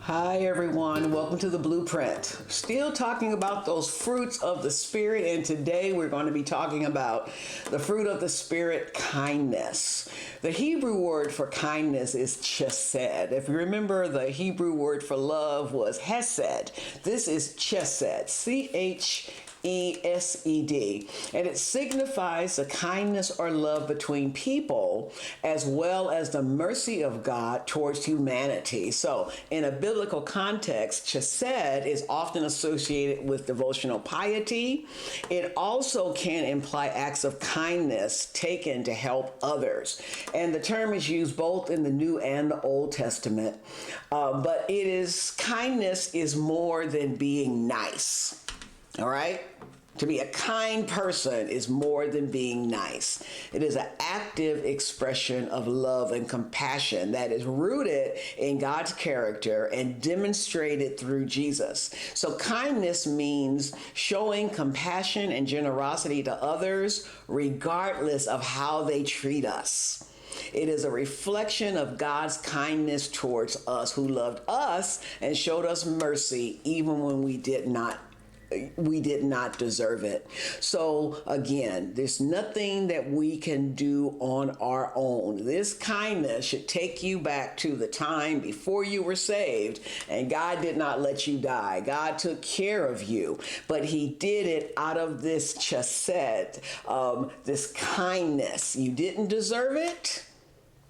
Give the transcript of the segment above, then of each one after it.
Hi everyone, welcome to the Blueprint. Still talking about those fruits of the Spirit, and today we're going to be talking about the fruit of the Spirit, kindness. The Hebrew word for kindness is chesed. If you remember, the Hebrew word for love was hesed. This is chesed, Chesed, and it signifies the kindness or love between people as well as the mercy of God towards humanity. So in a biblical context, chesed is often associated with devotional piety. It also can imply acts of kindness taken to help others. And the term is used both in the New and the Old Testament. But kindness is more than being nice. All right? To be a kind person is more than being nice. It is an active expression of love and compassion that is rooted in God's character and demonstrated through Jesus. So kindness means showing compassion and generosity to others regardless of how they treat us. It is a reflection of God's kindness towards us, who loved us and showed us mercy even when we did not deserve it. So again, there's nothing that we can do on our own. This kindness should take you back to the time before you were saved, and God did not let you die. God took care of you, but he did it out of this chesed, this kindness. You didn't deserve it.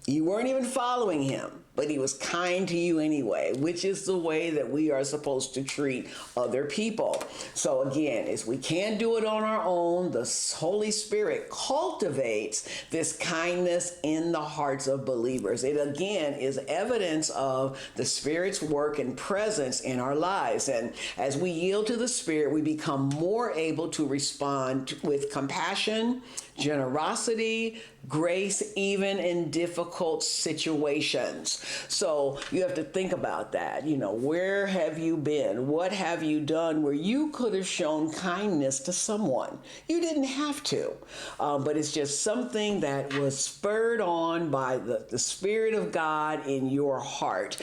You weren't even following him, but he was kind to you anyway, which is the way that we are supposed to treat other people. So again, as we can't do it on our own, the Holy Spirit cultivates this kindness in the hearts of believers. It again is evidence of the Spirit's work and presence in our lives. And as we yield to the Spirit, we become more able to respond with compassion, generosity, grace, even in difficult situations. So you have to think about that. Where have you been? What have you done where you could have shown kindness to someone? You didn't have to, but it's just something that was spurred on by the Spirit of God in your heart.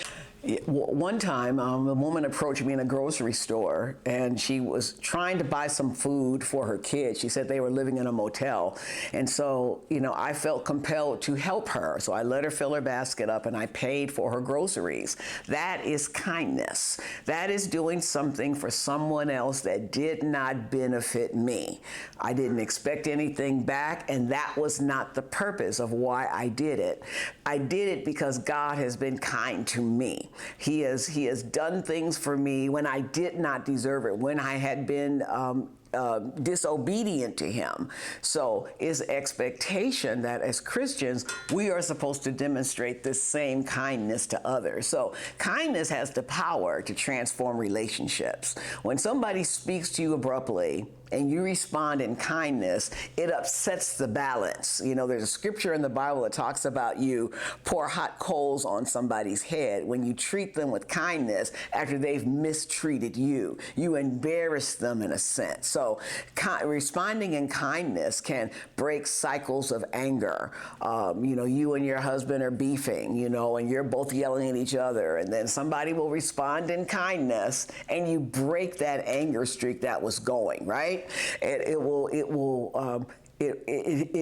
One time, a woman approached me in a grocery store, and she was trying to buy some food for her kids. She said they were living in a motel. And so, I felt compelled to help her. So I let her fill her basket up, and I paid for her groceries. That is kindness. That is doing something for someone else that did not benefit me. I didn't expect anything back, and that was not the purpose of why I did it. I did it because God has been kind to me. He has done things for me when I did not deserve it, when I had been disobedient to him. So it's expectation that as Christians, we are supposed to demonstrate this same kindness to others. So kindness has the power to transform relationships. When somebody speaks to you abruptly and you respond in kindness, it upsets the balance. There's a scripture in the Bible that talks about you pour hot coals on somebody's head when you treat them with kindness after they've mistreated you. You embarrass them in a sense. So responding in kindness can break cycles of anger. You and your husband are beefing, and you're both yelling at each other, and then somebody will respond in kindness and you break that anger streak that was going, right? It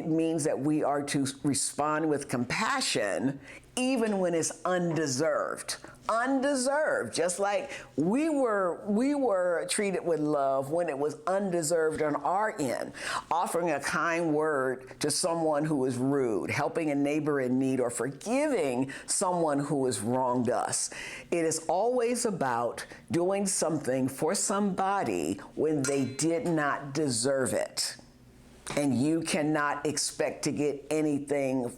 means that we are to respond with compassion even when it's undeserved. Undeserved, just like we were treated with love when it was undeserved on our end. Offering a kind word to someone who is rude, helping a neighbor in need, or forgiving someone who has wronged us. It is always about doing something for somebody when they did not deserve it. And you cannot expect to get anything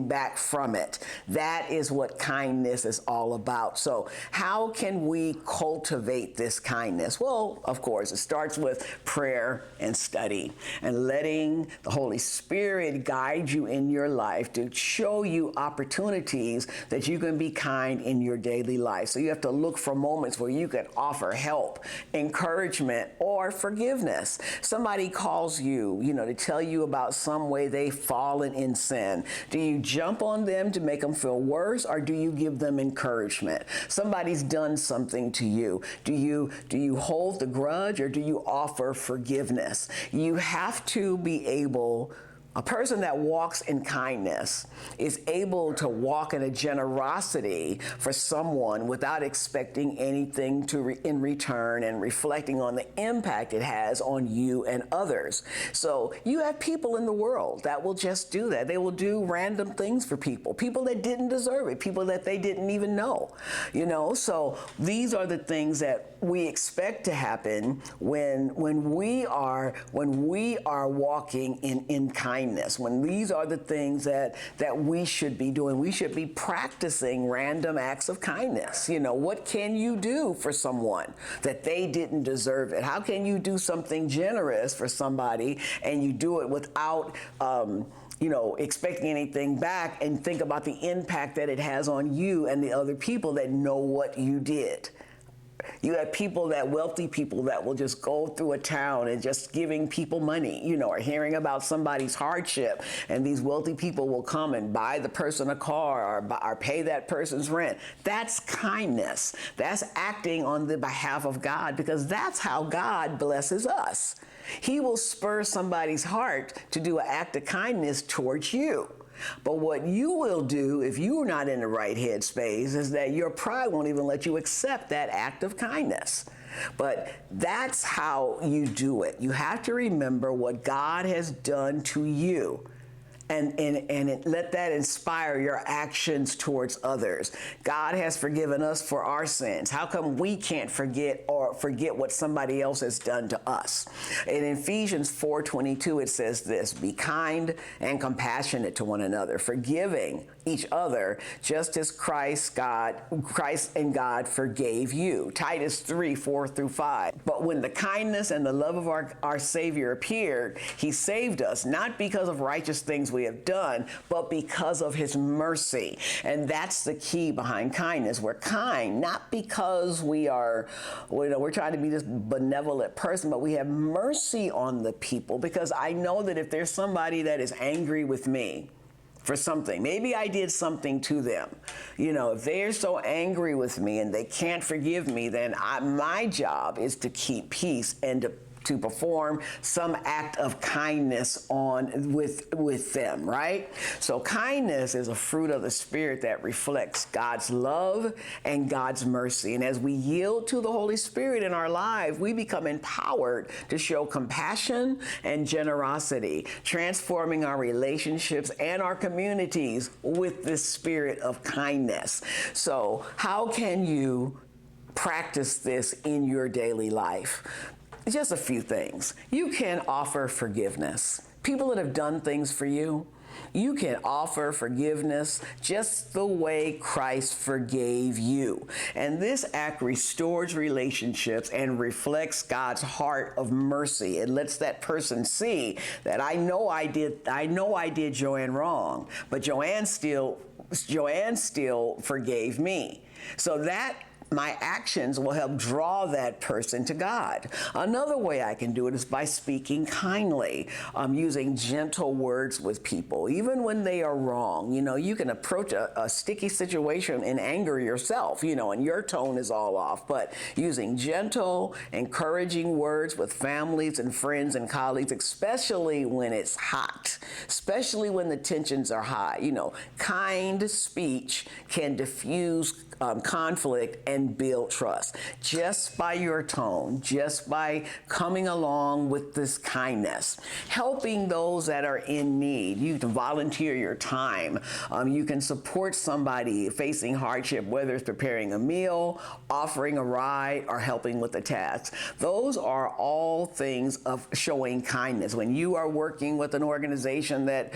back from it. That is what kindness is all about. So how can we cultivate this kindness? Well, of course, it starts with prayer and study and letting the Holy Spirit guide you in your life to show you opportunities that you can be kind in your daily life. So you have to look for moments where you can offer help, encouragement, or forgiveness. Somebody calls calls you, to tell you about some way they've fallen in sin, do you jump on them to make them feel worse, or do you give them encouragement? Somebody's done something to you. Do you hold the grudge, or do you offer forgiveness? You have to be able. A person that walks in kindness is able to walk in a generosity for someone without expecting anything in return, and reflecting on the impact it has on you and others. So you have people in the world that will just do that. They will do random things for people that didn't deserve it, people that they didn't even know. So these are the things that we expect to happen when we are walking in kindness. When these are the things that we should be doing, we should be practicing random acts of kindness. What can you do for someone that they didn't deserve it? How can you do something generous for somebody and you do it without expecting anything back, and think about the impact that it has on you and the other people that know what you did? You have wealthy people that will just go through a town and just giving people money, or hearing about somebody's hardship, and these wealthy people will come and buy the person a car or pay that person's rent. That's kindness. That's acting on the behalf of God, because that's how God blesses us. He will spur somebody's heart to do an act of kindness towards you. But what you will do if you're not in the right headspace is that your pride won't even let you accept that act of kindness. But that's how you do it. You have to remember what God has done to you. And let that inspire your actions towards others. God has forgiven us for our sins. How come we can't forget what somebody else has done to us? In Ephesians 4:22, it says this: be kind and compassionate to one another, forgiving each other, just as Christ and God forgave you. Titus 3:4-5. But when the kindness and the love of our Savior appeared, he saved us, not because of righteous things we have done, but because of his mercy. And that's the key behind kindness. We're kind, not because we're trying to be this benevolent person, but we have mercy on the people, because I know that if there's somebody that is angry with me for something, maybe I did something to them, if they're so angry with me and they can't forgive me, then my job is to keep peace and to perform some act of kindness with them, right? So kindness is a fruit of the Spirit that reflects God's love and God's mercy. And as we yield to the Holy Spirit in our life, we become empowered to show compassion and generosity, transforming our relationships and our communities with this spirit of kindness. So how can you practice this in your daily life? Just a few things. You can offer forgiveness. People that have done things for you, you can offer forgiveness just the way Christ forgave you. And this act restores relationships and reflects God's heart of mercy. It lets that person see that I know I did Joanne wrong, but Joanne still forgave me. So that my actions will help draw that person to God. Another way I can do it is by speaking kindly, using gentle words with people, even when they are wrong. You can approach a sticky situation in anger yourself, and your tone is all off, but using gentle, encouraging words with families and friends and colleagues, especially when it's hot, especially when the tensions are high. Kind speech can diffuse conflict and build trust just by your tone, just by coming along with this kindness, helping those that are in need. You can volunteer your time. You can support somebody facing hardship, whether it's preparing a meal, offering a ride, or helping with a task. Those are all things of showing kindness. When you are working with an organization that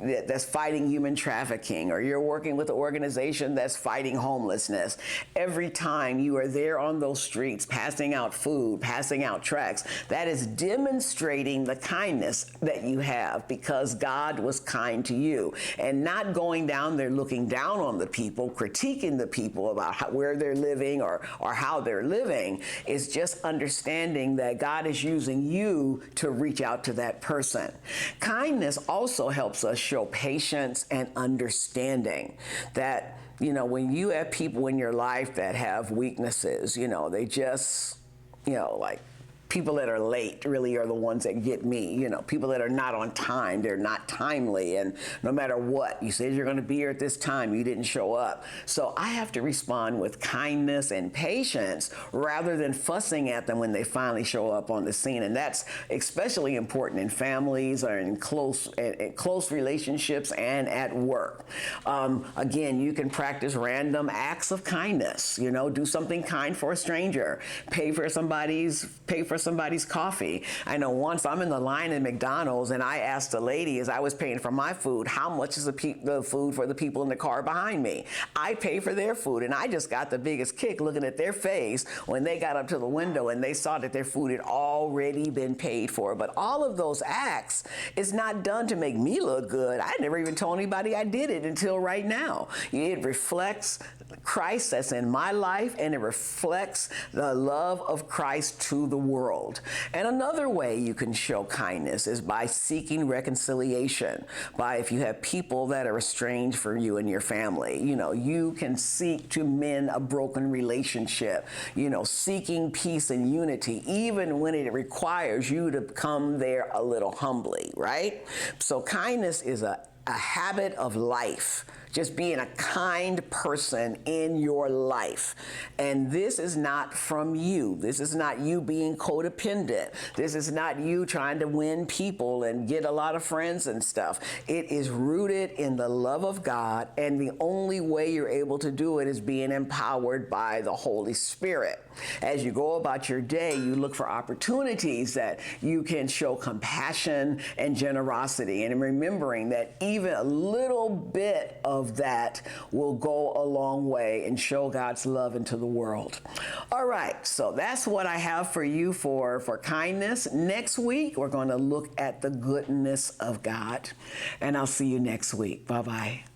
that's fighting human trafficking, or you're working with an organization that's fighting homelessness. Every time you are there on those streets passing out food, passing out tracts, that is demonstrating the kindness that you have because God was kind to you. And not going down there looking down on the people, critiquing the people about where they're living or how they're living, is just understanding that God is using you to reach out to that person. Kindness also helps us show patience and understanding. That, when you have people in your life that have weaknesses, they just, like, people that are late really are the ones that get me. People that are not on time, they're not timely, and no matter what, you said you're going to be here at this time, you didn't show up. So I have to respond with kindness and patience rather than fussing at them when they finally show up on the scene. And that's especially important in families or in close relationships and at work. Again, you can practice random acts of kindness. Do something kind for a stranger. Pay for somebody's coffee. I know once I'm in the line at McDonald's and I asked the lady as I was paying for my food, how much is the food for the people in the car behind me? I pay for their food, and I just got the biggest kick looking at their face when they got up to the window and they saw that their food had already been paid for. But all of those acts is not done to make me look good. I never even told anybody I did it until right now. It reflects Christ that's in my life, and it reflects the love of Christ to the world. And another way you can show kindness is by seeking reconciliation. If you have people that are estranged from you and your family, you can seek to mend a broken relationship, seeking peace and unity, even when it requires you to come there a little humbly, right? So kindness is a habit of life. Just being a kind person in your life. And this is not from you. This is not you being codependent. This is not you trying to win people and get a lot of friends and stuff. It is rooted in the love of God, and the only way you're able to do it is being empowered by the Holy Spirit. As you go about your day, you look for opportunities that you can show compassion and generosity, and remembering that even a little bit of that will go a long way and show God's love into the world. All right, so that's what I have for you for kindness. Next week, we're going to look at the goodness of God, and I'll see you next week. Bye-bye.